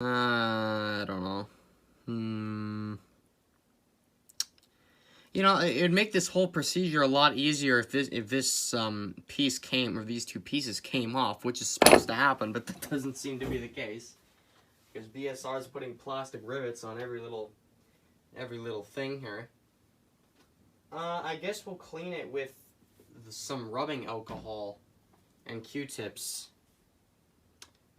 I don't know. You know, it would make this whole procedure a lot easier if this piece came, or these two pieces came off, which is supposed to happen, but that doesn't seem to be the case. Because BSR is putting plastic rivets on every little thing here. I guess we'll clean it with some rubbing alcohol and Q-tips.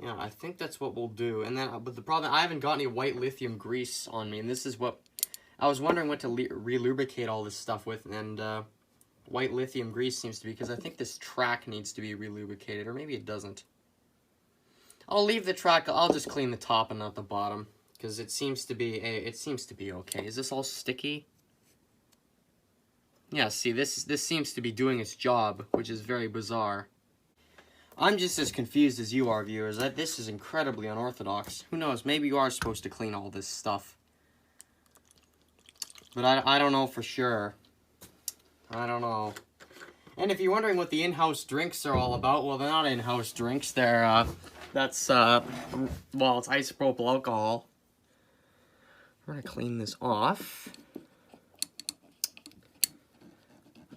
Yeah, I think that's what we'll do. And then, but the problem, I haven't got any white lithium grease on me, and this is what I was wondering what to re-lubricate all this stuff with, and white lithium grease seems to be, because I think this track needs to be re-lubricated, or maybe it doesn't. I'll leave the track. I'll just clean the top and not the bottom, because it seems to be okay. Is this all sticky? Yeah, see, this seems to be doing its job, which is very bizarre. I'm just as confused as you are, viewers. This is incredibly unorthodox. Who knows? Maybe you are supposed to clean all this stuff. But I don't know for sure. I don't know. And if you're wondering what the in-house drinks are all about, well, they're not in-house drinks. They're, well, it's isopropyl alcohol. We're gonna clean this off.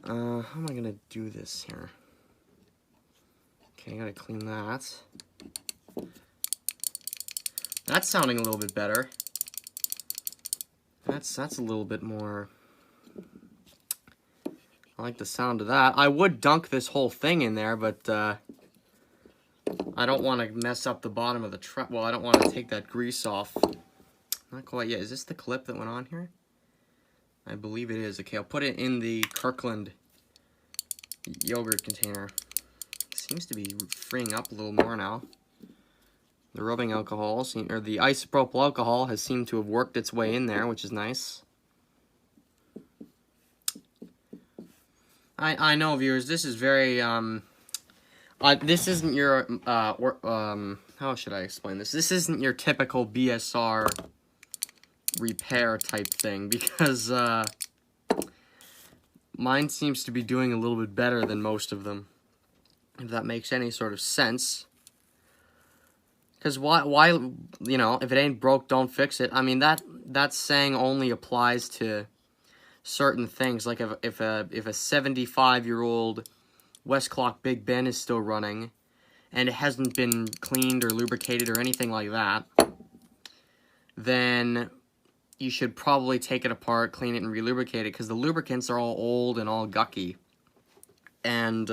How am I gonna do this here? Okay, I gotta clean that. That's sounding a little bit better. That's a little bit more. I like the sound of that. I would dunk this whole thing in there, but I don't want to mess up the bottom of the truck. Well, I don't want to take that grease off. Not quite yet. Is this the clip that went on here? I believe it is. Okay, I'll put it in the Kirkland yogurt container. It seems to be freeing up a little more now. The rubbing alcohol, or the isopropyl alcohol, has seemed to have worked its way in there, which is nice. I know, viewers, this is very, this isn't your, how should I explain this? This isn't your typical BSR repair type thing, because, mine seems to be doing a little bit better than most of them, if that makes any sort of sense. Because why, you know, if it ain't broke, don't fix it. I mean, that saying only applies to certain things. Like if a 75-year-old West Clock Big Ben is still running, and it hasn't been cleaned or lubricated or anything like that, then you should probably take it apart, clean it, and re-lubricate it, because the lubricants are all old and all gucky. And,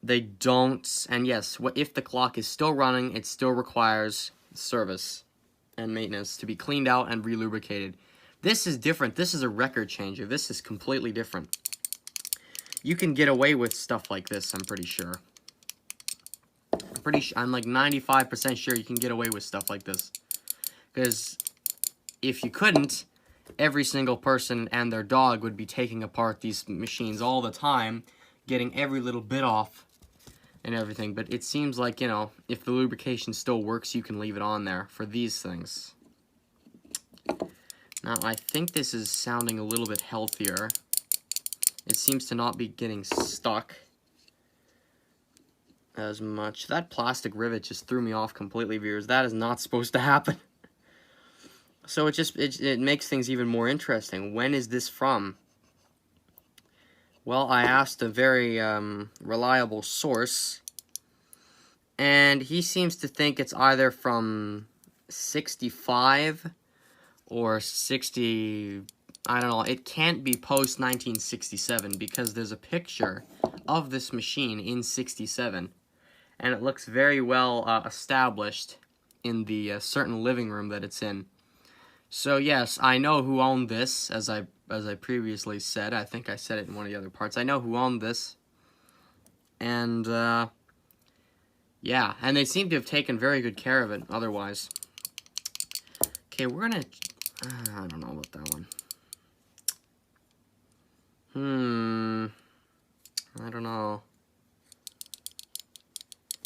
they don't, and yes, if the clock is still running, it still requires service and maintenance to be cleaned out and re-lubricated. This is different. This is a record changer. This is completely different. You can get away with stuff like this, I'm pretty sure. I'm like 95% sure you can get away with stuff like this. Because if you couldn't, every single person and their dog would be taking apart these machines all the time, getting every little bit off and everything. But it seems like, you know, if the lubrication still works, you can leave it on there for these things. Now, I think this is sounding a little bit healthier. It seems to not be getting stuck as much. That plastic rivet just threw me off completely, viewers. That is not supposed to happen. So it makes things even more interesting. When is this from? Well, I asked a very reliable source, and he seems to think it's either from 65 or 60, I don't know. It can't be post-1967 because there's a picture of this machine in 67, and it looks very well established in the certain living room that it's in. So yes, I know who owned this, as I previously said. I think I said it in one of the other parts. I know who owned this. And, yeah. And they seem to have taken very good care of it, otherwise. Okay, we're gonna... I don't know about that one. I don't know.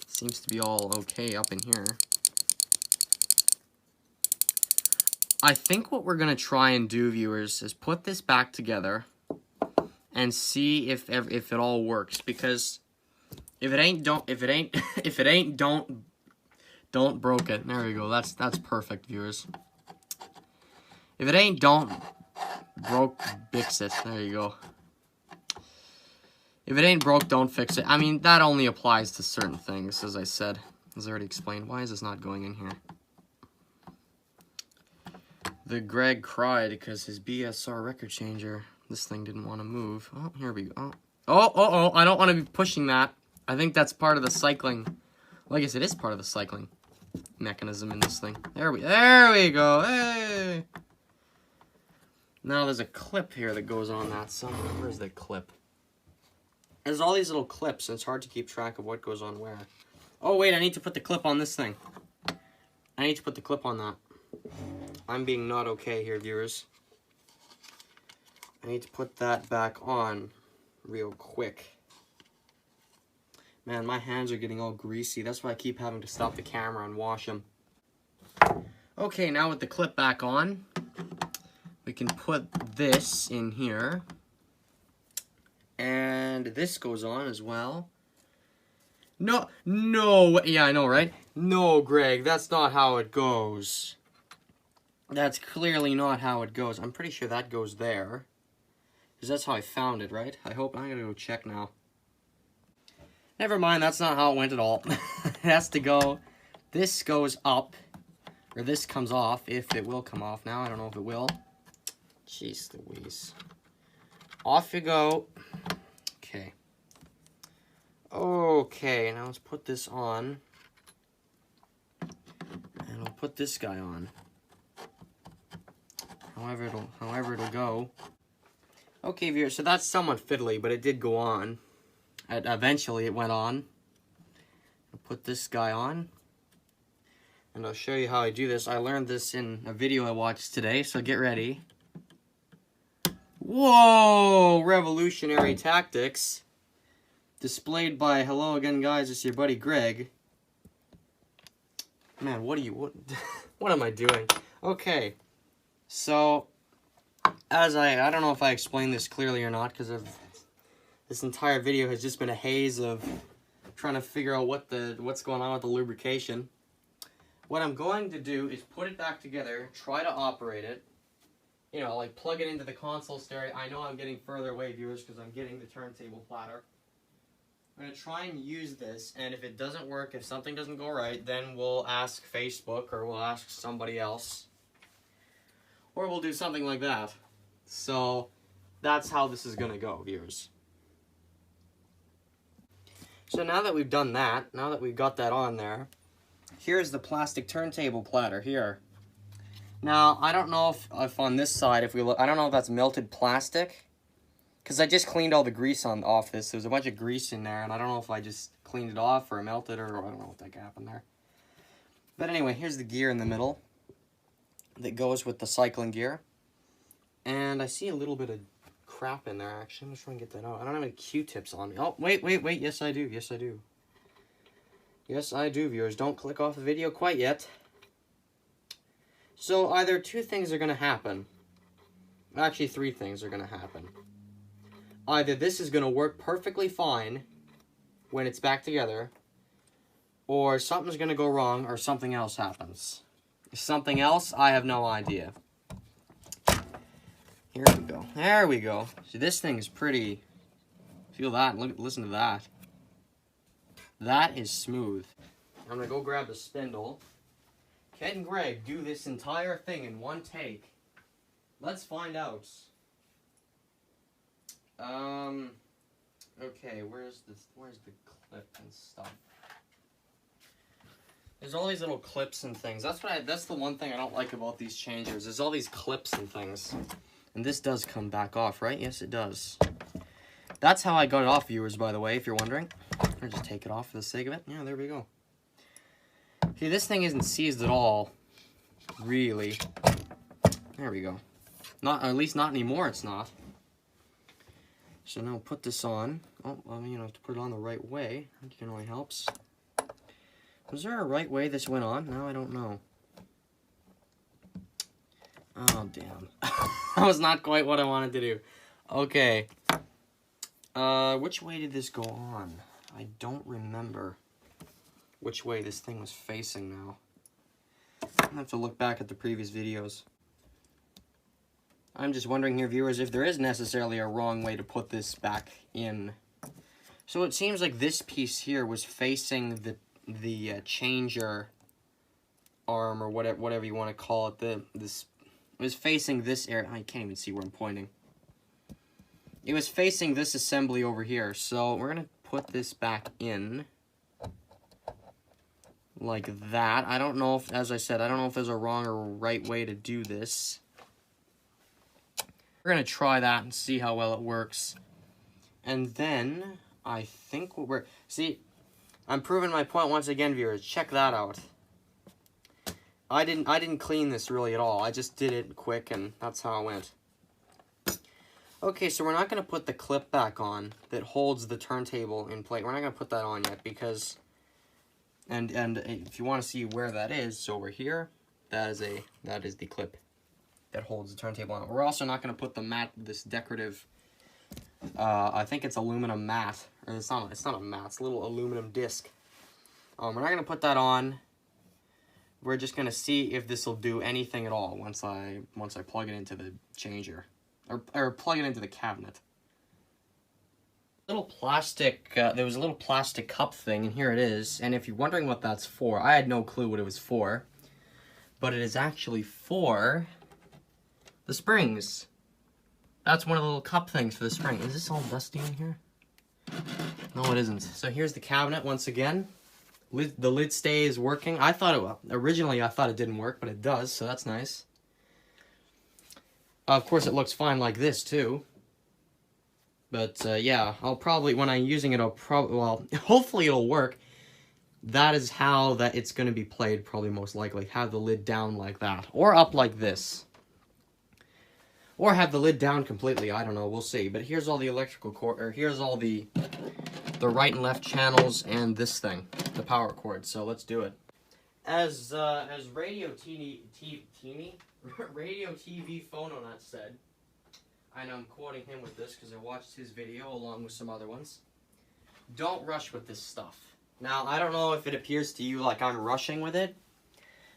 It seems to be all okay up in here. I think what we're gonna try and do, viewers, is put this back together and see if it all works. Because if it ain't, don't Don't broke it. There we go. That's perfect, viewers. If it ain't don't broke, fix it. There you go. If it ain't broke, don't fix it. I mean, that only applies to certain things, as I said. As I already explained. Why is this not going in here? The Greg cried because his BSR record changer, this thing didn't want to move. Oh, here we go. Oh, I don't want to be pushing that. I think that's part of the cycling. Well, I guess it is part of the cycling mechanism in this thing. There we go. Hey! Now there's a clip here that goes on that somewhere. Where's the clip? There's all these little clips, and it's hard to keep track of what goes on where. Oh, wait, I need to put the clip on this thing. I need to put the clip on that. I'm being not okay here, viewers. I need to put that back on real quick. Man, my hands are getting all greasy. That's why I keep having to stop the camera and wash them. Okay, now with the clip back on, we can put this in here. And this goes on as well. No, yeah, I know, right? No, Greg, that's not how it goes. That's clearly not how it goes. I'm pretty sure that goes there. Because that's how I found it, right? I hope. I'm going to go check now. Never mind, that's not how it went at all. It has to go. This goes up. Or this comes off, if it will come off now. I don't know if it will. Jeez Louise. Off you go. Okay. Okay, now let's put this on. And we'll put this guy on. However it'll go. Okay, viewers, so that's somewhat fiddly, but it did go on. Eventually it went on. I'll put this guy on. And I'll show you how I do this. I learned this in a video I watched today, so get ready. Whoa! Revolutionary tactics. Displayed by, hello again guys, it's your buddy Greg. Man, what am I doing? Okay. So, as I don't know if I explained this clearly or not, because this entire video has just been a haze of trying to figure out what's going on with the lubrication. What I'm going to do is put it back together, try to operate it, you know, like plug it into the console stereo. I know I'm getting further away, viewers, because I'm getting the turntable platter. I'm going to try and use this, and if it doesn't work, if something doesn't go right, then we'll ask Facebook or we'll ask somebody else. Or we'll do something like that. So, that's how this is going to go, viewers. So now that we've done that, now that we've got that on there, here's the plastic turntable platter here. Now, I don't know if on this side, if we look, I don't know if that's melted plastic, because I just cleaned all the grease off this. There's a bunch of grease in there, and I don't know if I just cleaned it off or melted or I don't know what the heck happened there. But anyway, here's the gear in the middle that goes with the cycling gear. And I see a little bit of crap in there, actually. I'm just trying to get that out. I don't have any Q-tips on me. Oh, wait. Yes, I do. Yes, I do. Yes, I do, viewers. Don't click off the video quite yet. So, either two things are going to happen. Actually, three things are going to happen. Either this is going to work perfectly fine when it's back together, or something's going to go wrong, or something else happens. Something else, I have no idea. Here we go. There we go. See, this thing is pretty... Feel that. Listen to that. That is smooth. I'm going to go grab the spindle. Ken and Greg do this entire thing in one take. Let's find out. Okay, where's the clip and stuff? There's all these little clips and things. That's the one thing I don't like about these changers. There's all these clips and things. And this does come back off, right? Yes, it does. That's how I got it off, viewers, by the way, if you're wondering. I'll just take it off for the sake of it. Yeah, there we go. See, this thing isn't seized at all, really. There we go. Not, or at least not anymore, it's not. So now put this on. Oh, well, you know, to put it on the right way. That generally helps. Was there a right way this went on? No, I don't know. Oh, damn. That was not quite what I wanted to do. Okay. Which way did this go on? I don't remember. which way this thing was facing now. I have to look back at the previous videos. I'm just wondering here, viewers, if there is necessarily a wrong way to put this back in. So it seems like this piece here was facing the changer arm, or whatever you want to call it. It was facing this area. I can't even see where I'm pointing. It was facing this assembly over here. So we're gonna put this back in like that. I don't know if, as I said, I don't know if there's a wrong or right way to do this. We're gonna try that and see how well it works. And then I think what we're, see, I'm proving my point once again, viewers. Check that out. I didn't clean this really at all. I just did it quick, and that's how it went. Okay, so we're not gonna put the clip back on that holds the turntable in place. We're not gonna put that on yet because, and if you want to see where that is, so over here, that is the clip that holds the turntable on. We're also not gonna put the mat, this decorative, I think it's aluminum mat, or it's not a mat, it's a little aluminum disc. We're not gonna put that on. We're just gonna see if this will do anything at all once I plug it into the changer, or plug it into the cabinet. Little plastic, there was a little plastic cup thing, and here it is. And if you're wondering what that's for, I had no clue what it was for, but it is actually for the springs. That's one of the little cup things for the spring. Is this all dusty in here? No, it isn't. So here's the cabinet once again. The lid stay is working. I thought originally I thought it didn't work, but it does, so that's nice. Of course, it looks fine like this too. But yeah, I'll probably, when I'm using it, well, hopefully it'll work. That is how that it's going to be played, probably most likely. Have the lid down like that, or up like this. Or have the lid down completely, I don't know, we'll see. But here's all the electrical cord, or here's all the right and left channels and this thing, the power cord. So let's do it. As Radio TV Phononut said, and I'm quoting him with this because I watched his video along with some other ones, don't rush with this stuff. Now, I don't know if it appears to you like I'm rushing with it,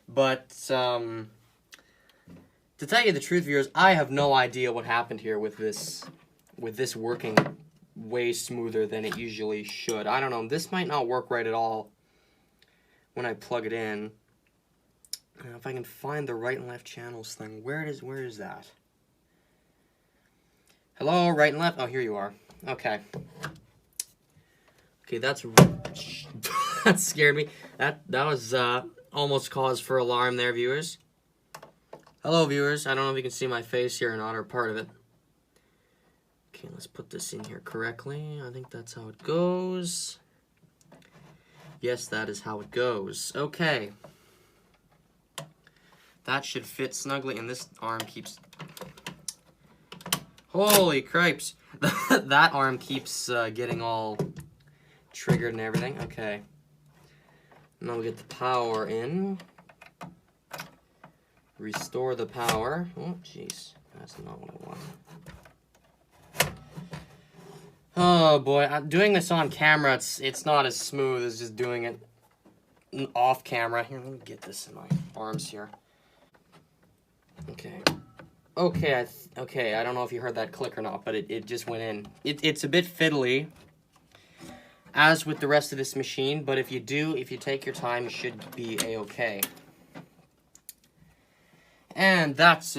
but to tell you the truth, viewers, I have no idea what happened here with this working way smoother than it usually should. I don't know. This might not work right at all when I plug it in. If I can find the right and left channels thing, where is that? Hello, right and left. Oh, here you are. Okay. Okay, that scared me. That was almost cause for alarm there, viewers. Hello, viewers. I don't know if you can see my face here or not, or part of it. Okay, let's put this in here correctly. I think that's how it goes. Yes, that is how it goes. Okay. That should fit snugly, and this arm keeps... Holy cripes! That arm keeps getting all triggered and everything. Okay. Now we get the power in. Restore the power. Oh, jeez. That's not what I want. Oh, boy. Doing this on camera, it's not as smooth as just doing it off camera. Here, let me get this in my arms here. Okay. Okay, I don't know if you heard that click or not, but it just went in. It's a bit fiddly, as with the rest of this machine, but if you take your time, you should be a-okay. And that's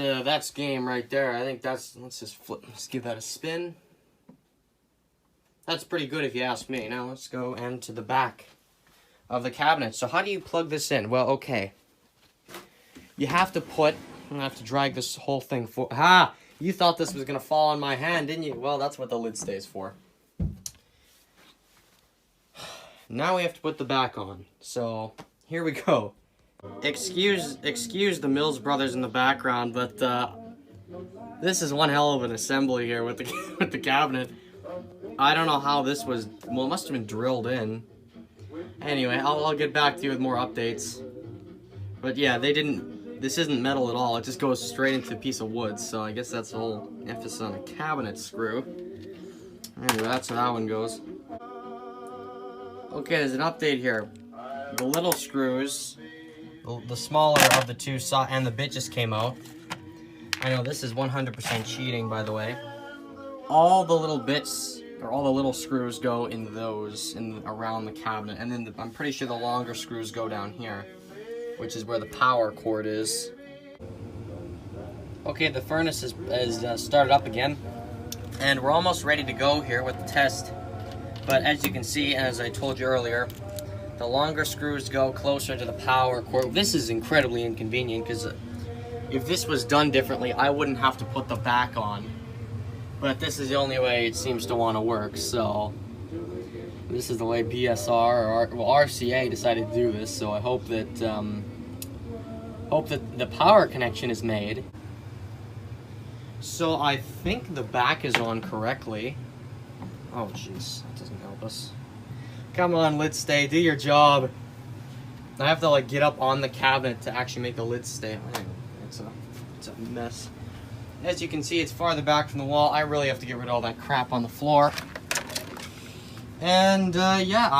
game right there. I think let's give that a spin. That's pretty good if you ask me. Now let's go into the back of the cabinet. So how do you plug this in? Well, okay. You have to I'm gonna have to drag this whole thing for. Ha! You thought this was gonna fall on my hand, didn't you? Well, that's what the lid stays for. Now we have to put the back on. So here we go. Excuse the Mills brothers in the background, but this is one hell of an assembly here with the cabinet. I don't know how this was. Well, it must have been drilled in. Anyway, I'll get back to you with more updates. But yeah, this isn't metal at all. It just goes straight into a piece of wood. So I guess that's the whole emphasis on a cabinet screw. Anyway, that's how that one goes. Okay, there's an update here. the little screws, the smaller of the two and the bit just came out. I know this is 100% cheating, by the way. All the little bits, or all the little screws go in those, around the cabinet. And then I'm pretty sure the longer screws go down here, which is where the power cord is. Okay, the furnace is started up again. And we're almost ready to go here with the test. But as you can see, as I told you earlier, the longer screws go closer to the power cord. This is incredibly inconvenient because if this was done differently, I wouldn't have to put the back on. But this is the only way it seems to want to work, so this is the way BSR or RCA decided to do this. So I hope that the power connection is made. So I think the back is on correctly. Oh jeez, that doesn't help us. Come on, lid stay, do your job. I have to like get up on the cabinet to actually make the lid stay. It's a mess. As you can see, it's farther back from the wall. I really have to get rid of all that crap on the floor. And yeah,